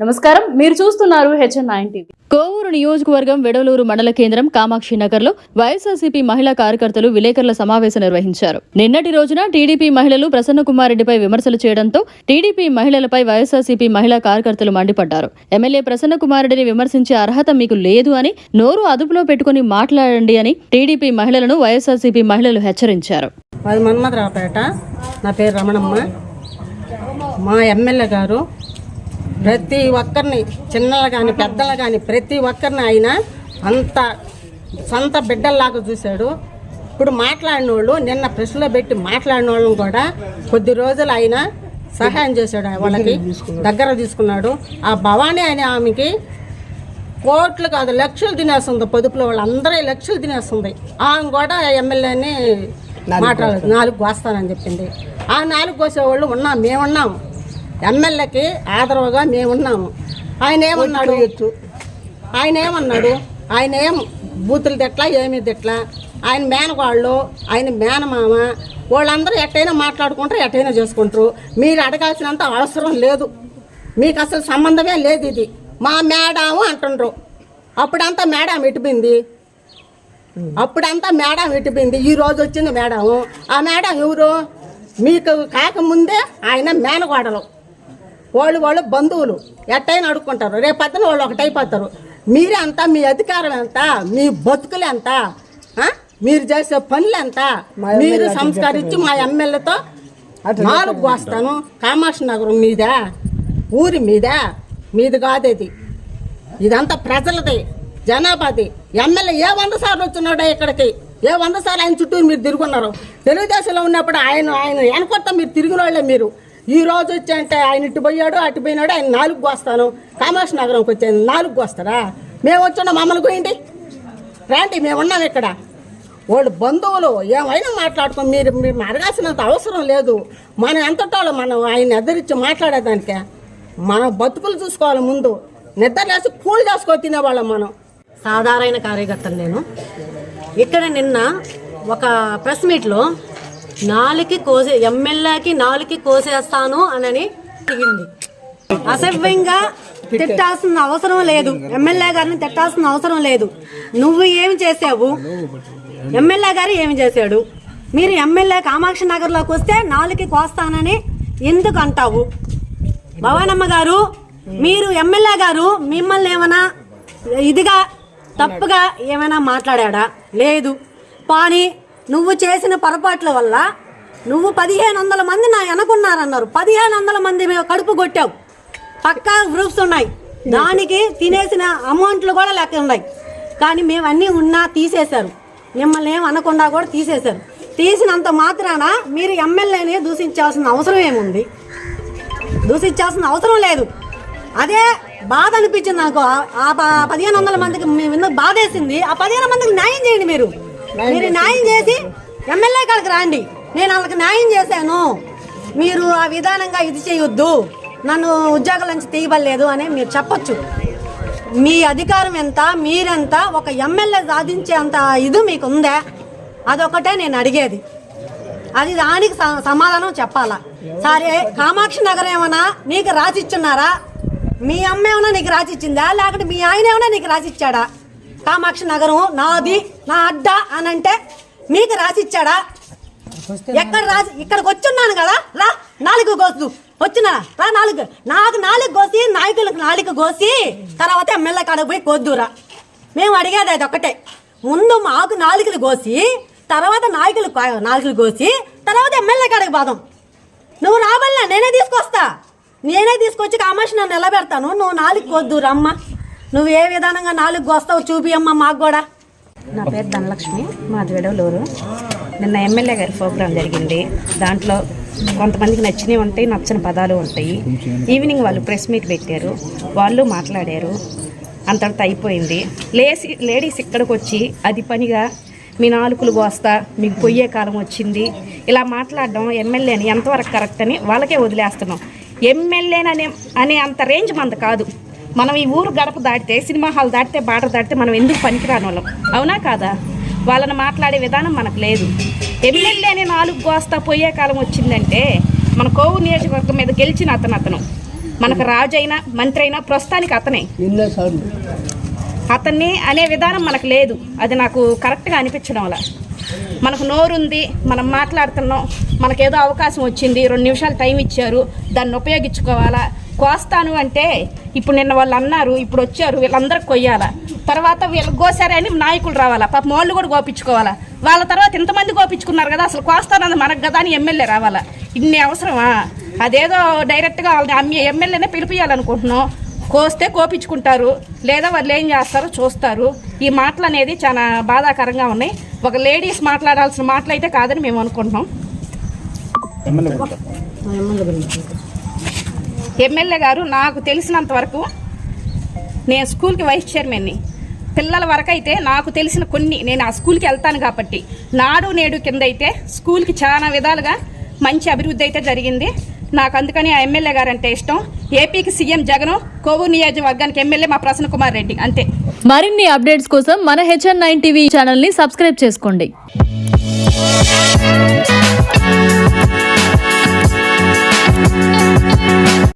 నమస్కారం, మీరు చూస్తున్నారు HN9 TV. కోవూరు నియోజకవర్గం వెడవలూరు మండల కేంద్రం కామాక్షి నగర్లో వైఎస్ఆర్సీపీ మహిళా కార్యకర్తలు విలేకరుల సమావేశం నిర్వహించారు. నిన్నటి రోజున టీడీపీ మహిళలు ప్రసన్నకుమార్ రెడ్డిపై విమర్శలు చేయడంతో టీడీపీ మహిళలపై వైఎస్ఆర్సీపీ మహిళా కార్యకర్తలు మండిపడ్డారు. ఎమ్మెల్యే ప్రసన్నకుమార్ రెడ్డిని విమర్శించే అర్హత మీకు లేదు అని, నోరు అదుపులో పెట్టుకుని మాట్లాడండి అని టీడీపీ మహిళలను వైఎస్ఆర్సీపీ మహిళలు హెచ్చరించారు. నా పేరు రమణమ్మ. మా ఎమ్మెల్యే గారు ప్రతి ఒక్కరిని, చిన్నలు కానీ పెద్దలు కానీ ప్రతి ఒక్కరిని ఆయన అంత సొంత బిడ్డల్లాగా చూశాడు. ఇప్పుడు మాట్లాడిన వాళ్ళు, నిన్న ప్రెస్లో పెట్టి మాట్లాడిన వాళ్ళని కూడా కొద్ది రోజులు ఆయన సహాయం చేశాడు, వాళ్ళకి దగ్గర తీసుకున్నాడు. ఆ భవానీ అనే ఆమెకి కోట్లు కాదు లక్షలు తినేస్తుంది, పొదుపులో వాళ్ళందరూ లక్షలు తినేస్తుంది. ఆమె కూడా ఎమ్మెల్యేని మాట్లాడలేదు, 4 కోస్తానని చెప్పింది. ఆ 4 కోసేవాళ్ళు ఉన్నాం, మేమున్నాము, ఎమ్మెల్యేకి ఆదరవుగా మేమున్నాము. ఆయన ఏమన్నాడు ఆయన ఏం బూతులు తిట్లా, ఏమీ తిట్లా. ఆయన మేనవాళ్ళు, ఆయన మేనమామ, వాళ్ళందరూ ఎట్టయినా మాట్లాడుకుంటారు, ఎట్టయినా చేసుకుంటారు. మీరు అడగాల్సినంత అవసరం లేదు, మీకు అసలు సంబంధమే లేదు. ఇది మా మేడము అంటుండ్రు. అప్పుడంతా మేడం ఇటుపోయింది, ఈ రోజు వచ్చింది మేడము. ఆ మేడం ఎవరు? మీకు కాకముందే ఆయన మేనగోడలు, వాళ్ళు బంధువులు, ఎట్టయినా అడుక్కుంటారు. రేపొద్దున వాళ్ళు ఒకటైపోతారు. మీరే అంతా, మీ అధికారం ఎంత, మీ బతుకులు ఎంత, మీరు చేసే పనులు ఎంత, మీరు సంస్కరించి మా ఎమ్మెల్యేతో 4 కోస్తాను. కామాక్షి నగరం మీద, ఊరి మీద, మీది కాదు ఇది, ఇదంతా ప్రజలది, జనాభాది. ఎమ్మెల్యే ఏ 100 సార్లు వచ్చినాడో ఇక్కడికి, ఏ 100 సార్లు ఆయన చుట్టూ మీరు తిరుగున్నారు. తెలుగుదేశంలో ఉన్నప్పుడు ఆయన వెనకొత్త మీరు తిరిగిన వాళ్ళే. మీరు ఈ రోజు వచ్చి అంటే ఆయన ఇటు పోయాడు, అటు పోయినాడు, ఆయన 4 కోస్తాను. కామాక్షి నగరంకి వచ్చాను, 4 కోస్తారా? మేము వచ్చున్నాం, మమ్మల్ని పోయింది రండి, మేము ఉన్నాం ఇక్కడ. వాళ్ళు బంధువులు ఏమైనా మాట్లాడుకోండి, మీరు అడగాల్సినంత అవసరం లేదు. మనం ఎంతటోళ్ళు, మనం ఆయన ఎదురిచ్చి మాట్లాడేదానికే. మనం బతుకులు చూసుకోవాలి ముందు. నిద్రలేసి కూల్ చేసుకో తినేవాళ్ళం మనం. సాధారణ కార్యకర్తలు నేను. ఇక్కడ నిన్న ఒక ప్రెస్ మీట్లో ఎమ్మెల్యేకి 4 కోసేస్తాను అని దిగింది. అసభ్యంగా తిట్టాల్సిన అవసరం లేదు, ఎమ్మెల్యే గారిని తిట్టాల్సిన అవసరం లేదు. నువ్వు ఏమి చేసావు, ఎమ్మెల్యే గారు ఏమి చేశాడు? మీరు ఎమ్మెల్యే కామాక్షి నగర్లోకి వస్తే 4 కోస్తానని ఎందుకు అంటావు? భవానమ్మ గారు, మీరు ఎమ్మెల్యే గారు మిమ్మల్ని ఏమైనా ఇదిగా తప్పుగా ఏమైనా మాట్లాడా? లేదు. కానీ నువ్వు చేసిన పొరపాట్ల వల్ల నువ్వు 1500 మంది నా వెనకున్నారన్నారు. 1500 మంది కడుపు కొట్టావు, పక్కా ప్రూఫ్స్ ఉన్నాయి. దానికి తినేసిన అమౌంట్లు కూడా లెక్క ఉన్నాయి. కానీ మేము అన్నీ ఉన్నా తీసేశారు, మిమ్మల్ని ఏం అనకుండా కూడా తీసేశారు. తీసినంత మాత్రాన మీరు ఎమ్మెల్యేని దూషించాల్సిన అవసరం ఏముంది? దూషించాల్సిన అవసరం లేదు. అదే బాధ అనిపించింది నాకు. ఆ 1500 మందికి మేము బాధేసింది. ఆ 1500 మందికి న్యాయం చేయండి. మీరు న్యాయం చేసి ఎమ్మెల్యే కాడికి రండి. నేను వాళ్ళకి న్యాయం చేశాను, మీరు ఆ విధానంగా ఇది చేయొద్దు, నన్ను ఉద్యోగాల నుంచి తీయబడలేదు అని మీరు చెప్పొచ్చు. మీ అధికారం ఎంత, మీరెంత, ఒక ఎమ్మెల్యే సాధించేంత ఇది మీకు ఉందా? అదొకటే నేను అడిగేది. అది దానికి సమాధానం చెప్పాలా? సరే, కామాక్షి నగరం ఏమన్నా నీకు రాసిచ్చున్నారా? మీ అమ్మ ఏమన్నా నీకు రాసిచ్చిందా? లేకపోతే మీ ఆయన ఏమన్నా నీకు రాసిచ్చాడా? కామాక్షి నగరం నాది, నా అడ్డా అని అంటే మీకు రాసిచ్చాడా? ఎక్కడ రాసి? ఇక్కడికి వచ్చున్నాను కదా, రా 4 కోసు వచ్చినా రా, 4 నాకు 4 కోసి, నాయకులకు 4 కోసి తర్వాత ఎమ్మెల్యే కాడకు పోయి కోద్దురా. మేము అడిగేది అది ఒకటే, ముందు మాకు 4 కోసి తర్వాత నాయకులకు 4 కోసి తర్వాత ఎమ్మెల్యే కాడకు పోదాం. నువ్వు రాబల్లా నేనే తీసుకొచ్చి కామాక్షి నన్ను నిలబెడతాను. నువ్వు 4 కోద్దురా అమ్మ. నువ్వు ఏ విధానంగా 4 కోస్తావు చూపి అమ్మ మాకు కూడా. నా పేరు ధనలక్ష్మి, మాది వెడవలూరు. నిన్న ఎమ్మెల్యే గారి ప్రోగ్రాం జరిగింది. దాంట్లో కొంతమందికి నచ్చినవి ఉంటాయి, నచ్చని పదాలు ఉంటాయి. ఈవినింగ్ వాళ్ళు ప్రెస్ మీట్ పెట్టారు, వాళ్ళు మాట్లాడారు, అంతటితో అయిపోయింది. లేడీస్ ఇక్కడికి వచ్చి అది పనిగా మీ 4 కోస్తా, మీకు పొయ్యే కాలం వచ్చింది, ఇలా మాట్లాడడం ఎమ్మెల్యేని ఎంతవరకు కరెక్ట్ అని వాళ్ళకే వదిలేస్తున్నాం. ఎమ్మెల్యేని అనే అంత రేంజ్ మంది కాదు. మనం ఈ ఊరు గడప దాటితే, సినిమా హాల్ దాటితే, బార్డర్ దాటితే మనం ఎందుకు పనికిరాని వాళ్ళం? అవునా కాదా? వాళ్ళని మాట్లాడే విధానం మనకు లేదు. ఎమ్మెల్యేని 4 కోస్తా పోయే కాలం వచ్చిందంటే మన కోవూరు నియోజకవర్గం మీద గెలిచిన అతను మనకు రాజు అయినా మంత్రి అయినా ప్రస్తుతానికి అతనే. అతన్ని అనే విధానం మనకు లేదు. అది నాకు కరెక్ట్గా అనిపించడం వల్ల మనకు నోరుంది, మనం మాట్లాడుతున్నాం, మనకేదో అవకాశం వచ్చింది, 2 నిమిషాలు టైం ఇచ్చారు, దాన్ని ఉపయోగించుకోవాలా. కోస్తాను అంటే ఇప్పుడు నిన్న వాళ్ళు అన్నారు, ఇప్పుడు వచ్చారు, వీళ్ళందరికి కొయ్యాలా, తర్వాత వీళ్ళు కోసారని నాయకులు రావాలా, పాపం వాళ్ళు కూడా గోపించుకోవాలా. వాళ్ళ తర్వాత ఇంతమంది గోపించుకున్నారు కదా, అసలు కోస్తానది మనకు కదా అని ఎమ్మెల్యే రావాలా. ఇన్ని అవసరమా? అదేదో డైరెక్ట్గా వాళ్ళని ఎమ్మెల్యేనే పిలిపియాలనుకుంటున్నాం. కోస్తే కోపించుకుంటారు, లేదా వాళ్ళు ఏం చేస్తారో చూస్తారు. ఈ మాటలు అనేది చాలా బాధాకరంగా ఉన్నాయి. ఒక లేడీస్ మాట్లాడాల్సిన మాటలు అయితే కాదని మేము అనుకుంటున్నాం. ఎమ్మెల్యే గారు నాకు తెలిసినంత వరకు, నేను స్కూల్కి వైస్ చైర్మన్ని, పిల్లల వరకు అయితే నాకు తెలిసిన కొన్ని, నేను ఆ స్కూల్కి వెళ్తాను కాబట్టి, నాడు నేడు కింద అయితే స్కూల్కి చాలా విధాలుగా మంచి అభివృద్ధి అయితే జరిగింది. నాకు అందుకని ఆ ఎమ్మెల్యే గారు అంటే ఇష్టం. ఏపీకి సీఎం జగన్, కోవూరు నియోజకవర్గానికి ఎమ్మెల్యే మా ప్రసన్న కుమార్ రెడ్డి, అంతే. మరిన్ని అప్డేట్స్ కోసం మన HN9 టీవీ ఛానల్ ని సబ్స్క్రైబ్ చేసుకోండి.